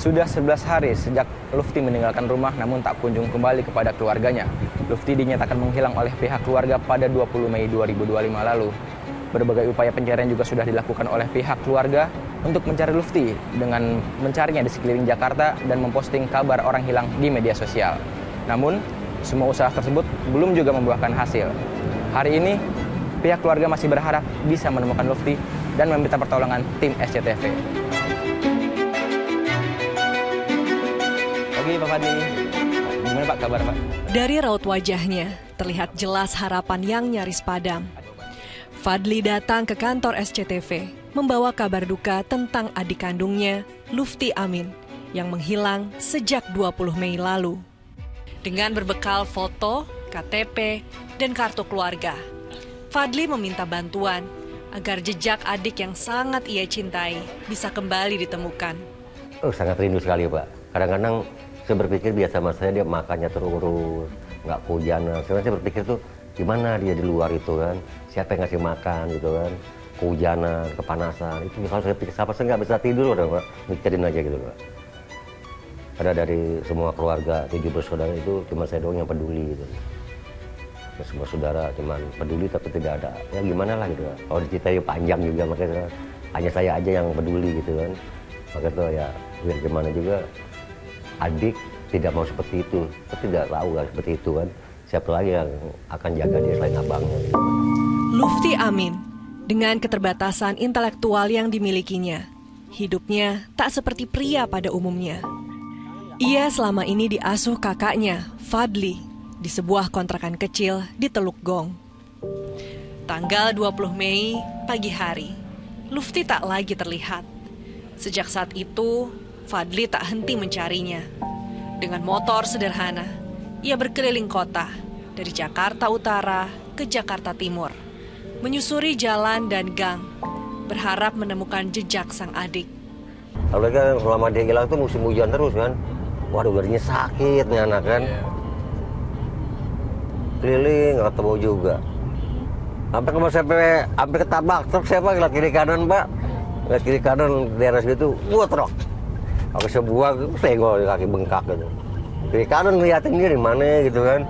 Sudah 11 hari sejak Lutfi meninggalkan rumah namun tak kunjung kembali kepada keluarganya. Lutfi dinyatakan menghilang oleh pihak keluarga pada 20 Mei 2025 lalu. Berbagai upaya pencarian juga sudah dilakukan oleh pihak keluarga untuk mencari Lutfi dengan mencarinya di sekeliling Jakarta dan memposting kabar orang hilang di media sosial. Namun, semua usaha tersebut belum juga membuahkan hasil. Hari ini, pihak keluarga masih berharap bisa menemukan Lutfi dan meminta pertolongan tim SCTV. Pagi Pak Fadli, gimana Pak kabar Pak? Dari raut wajahnya, terlihat jelas harapan yang nyaris padam. Fadli datang ke kantor SCTV, membawa kabar duka tentang adik kandungnya, Lutfi Amin, yang menghilang sejak 20 Mei lalu. Dengan berbekal foto, KTP, dan kartu keluarga, Fadli meminta bantuan agar jejak adik yang sangat ia cintai bisa kembali ditemukan. Sangat rindu sekali Pak. Kadang-kadang saya berpikir biasa sama saya dia makannya terurus, nggak kehujanan. Sebenarnya saya berpikir tuh gimana dia di luar itu kan, siapa yang ngasih makan gitu kan, kehujanan, kepanasan. Itu kalau saya pikir siapa saya nggak bisa tidur udah Pak, mikirin aja gitu Pak. Ada dari semua keluarga 7 bersaudara itu cuma saya doang yang peduli gitu. Semua saudara cuma peduli tapi tidak ada. Ya gimana lah gitu Pak. Kalau diceritain panjang juga makanya hanya saya aja yang peduli gitu kan. Makanya tuh ya biar gimana juga adik tidak mau seperti itu, tapi tidak tahu kan seperti itu kan. Siapa lagi yang akan jaga dia selain abangnya gitu. Lutfi Amin, dengan keterbatasan intelektual yang dimilikinya, hidupnya tak seperti pria pada umumnya. Ia selama ini diasuh kakaknya, Fadli, di sebuah kontrakan kecil di Teluk Gong. Tanggal 20 Mei, pagi hari, Lutfi tak lagi terlihat. Sejak saat itu, Fadli tak henti mencarinya. Dengan motor sederhana, ia berkeliling kota, dari Jakarta Utara ke Jakarta Timur, menyusuri jalan dan gang, berharap menemukan jejak sang adik. Kalau kan selama dia hilang tuh musim hujan terus kan. Waduh, badannya sakit nih anak kan. Keliling nggak ketemu juga. Sampai ketabrak truk saya Pak, lihat kiri kanan Pak. Lihat kiri kanan daerah situ, wah truk. Aku sebuah senggol kaki bengkak gitu. Kiri kanan ngeliatin dia di mana gitu kan.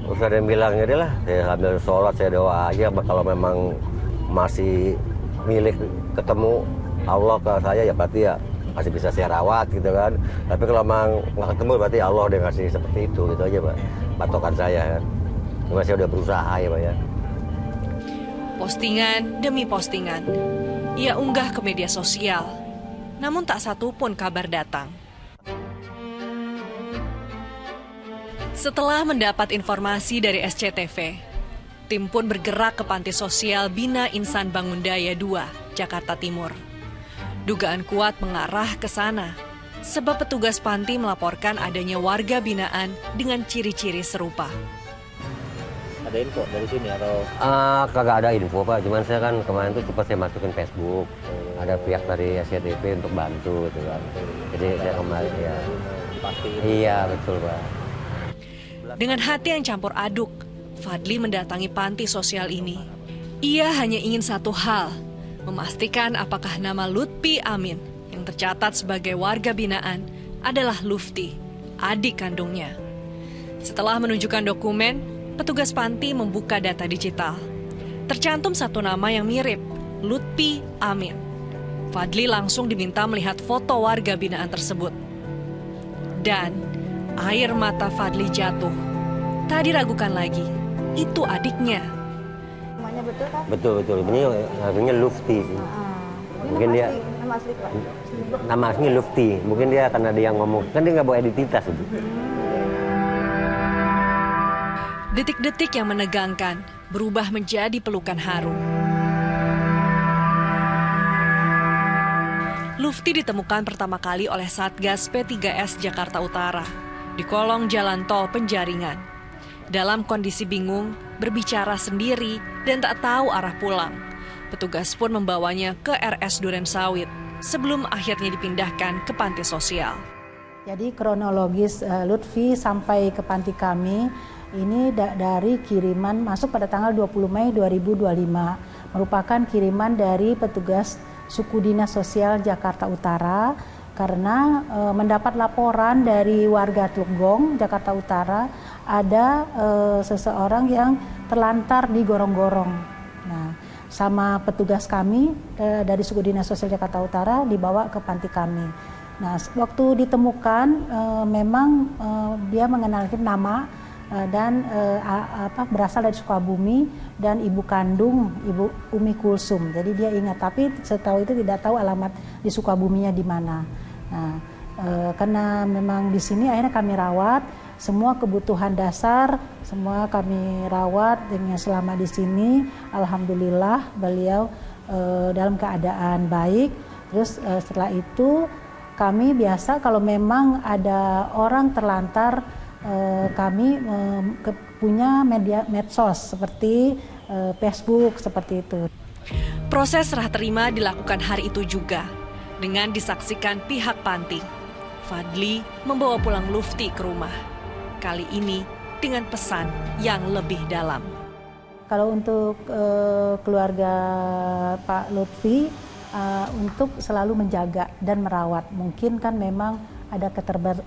Terus ada yang bilang ya lah, saya sambil sholat saya doa aja kalau memang masih milik ketemu Allah ke saya ya berarti ya masih bisa saya rawat gitu kan. Tapi kalau memang nggak ketemu berarti Allah udah ngasih seperti itu gitu aja Pak. Patokan saya kan. Cuma saya udah berusaha ya Pak ya. Postingan demi postingan, ia unggah ke media sosial. Namun tak satu pun kabar datang. Setelah mendapat informasi dari SCTV, tim pun bergerak ke Panti Sosial Bina Insan Bangundaya 2, Jakarta Timur. Dugaan kuat mengarah ke sana, sebab petugas panti melaporkan adanya warga binaan dengan ciri-ciri serupa. Ada info dari sini atau? Kagak ada info Pak, cuman saya kan kemarin tuh sempat saya masukin Facebook, ada pihak dari SCTV untuk bantu gitu kan. Jadi saya kemarin ya. Pasti. Iya betul Pak. Dengan hati yang campur aduk, Fadli mendatangi panti sosial ini. Ia hanya ingin satu hal, memastikan apakah nama Lutfi Amin yang tercatat sebagai warga binaan adalah Lutfi, adik kandungnya. Setelah menunjukkan dokumen, petugas panti membuka data digital. Tercantum satu nama yang mirip, Lutfi Amin. Fadli langsung diminta melihat foto warga binaan tersebut. Dan air mata Fadli jatuh. Tak diragukan lagi, itu adiknya. Namanya betul kan? Betul. Ini artinya Lutfi. Mungkin dia nama asli Pak. nama aslinya Lutfi. Mungkin dia akan ada yang ngomong, kan dia nggak bawa identitas itu. Detik-detik yang menegangkan berubah menjadi pelukan haru. Lutfi ditemukan pertama kali oleh Satgas P3S Jakarta Utara di kolong jalan tol Penjaringan. Dalam kondisi bingung, berbicara sendiri dan tak tahu arah pulang. Petugas pun membawanya ke RS Durensawit sebelum akhirnya dipindahkan ke panti sosial. Jadi kronologis Lutfi sampai ke panti kami ini dari kiriman masuk pada tanggal 20 Mei 2025. Merupakan kiriman dari petugas Suku Dinas Sosial Jakarta Utara karena mendapat laporan dari warga Teluk Gong, Jakarta Utara, ada seseorang yang terlantar di gorong-gorong. Nah, sama petugas kami dari Suku Dinas Sosial Jakarta Utara dibawa ke panti kami. Nah, waktu ditemukan memang dia mengenalkan nama dan berasal dari Sukabumi dan ibu kandung Ibu Umi Kulsum. Jadi dia ingat, tapi setahu itu tidak tahu alamat di Sukabuminya di mana. Nah, karena memang di sini akhirnya kami rawat semua kebutuhan dasar, semua kami rawat dengan selama di sini. Alhamdulillah beliau dalam keadaan baik. Terus setelah itu kami biasa kalau memang ada orang terlantar, kami punya media medsos seperti Facebook seperti itu. Proses serah terima dilakukan hari itu juga dengan disaksikan pihak panti. Fadli membawa pulang Lufti ke rumah. Kali ini dengan pesan yang lebih dalam. Kalau untuk keluarga Pak Lutfi, untuk selalu menjaga dan merawat. Mungkin kan memang ada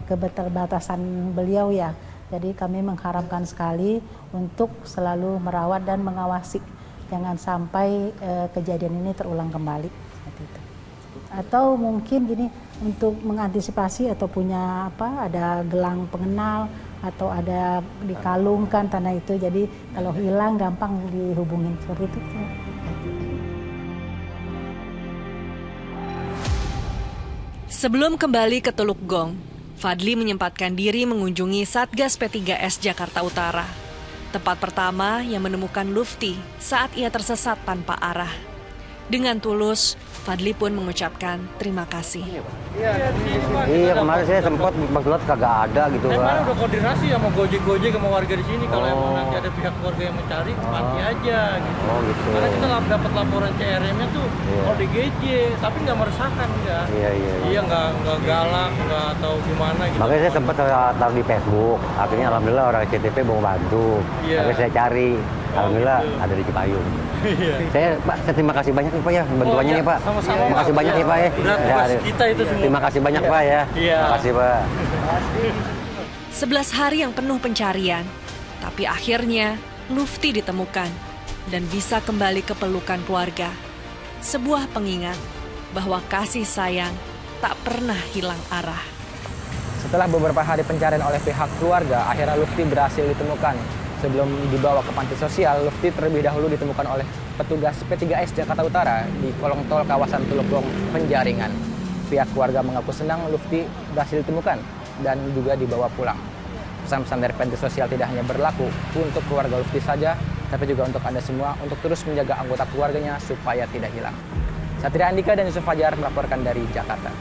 keterbatasan beliau ya. Jadi kami mengharapkan sekali untuk selalu merawat dan mengawasi. Jangan sampai kejadian ini terulang kembali. Seperti itu. Atau mungkin gini, untuk mengantisipasi atau punya ada gelang pengenal atau ada dikalungkan tanah itu, jadi kalau hilang gampang dihubungin seperti itu. Sebelum kembali ke Teluk Gong, Fadli menyempatkan diri mengunjungi Satgas P3S Jakarta Utara, tempat pertama yang menemukan Lufti saat ia tersesat tanpa arah. Dengan tulus, Fadli pun mengucapkan terima kasih. Iya, kemarin saya sempat pas lihat kagak ada gitu kan. Kemarin udah koordinasi sama Gojek sama warga di sini. Kalau emang nanti ada pihak keluarga yang mencari, pasti aja gitu. Oh gitu. Karena kita dapat laporan CRM-nya tuh ODGJ, tapi nggak meresahkan enggak. Iya, nggak galak, nggak tahu gimana gitu. Makanya saya sempat taruh di Facebook. Akhirnya alhamdulillah orang CTP mau bantu. Akhirnya saya cari. Alhamdulillah ada di Cipayung. Saya terima kasih banyak nih Pak ya bantuannya nih Pak. Sama-sama. Terima kasih banyak nih Pak ya. Udah tugas kita itu semua. Terima kasih banyak Pak ya. Terima kasih Pak. 11 hari yang penuh pencarian, tapi akhirnya Lufti ditemukan dan bisa kembali ke pelukan keluarga. Sebuah pengingat bahwa kasih sayang tak pernah hilang arah. Setelah beberapa hari pencarian oleh pihak keluarga, akhirnya Lufti berhasil ditemukan. Sebelum dibawa ke panti sosial, Lufti terlebih dahulu ditemukan oleh petugas P3S Jakarta Utara di kolong tol kawasan Teluk Gong, Penjaringan. Pihak keluarga mengaku senang Lufti berhasil ditemukan dan juga dibawa pulang. Pesan-pesan dari panti sosial tidak hanya berlaku untuk keluarga Lufti saja, tapi juga untuk Anda semua untuk terus menjaga anggota keluarganya supaya tidak hilang. Satria Andika dan Yusuf Fajar melaporkan dari Jakarta.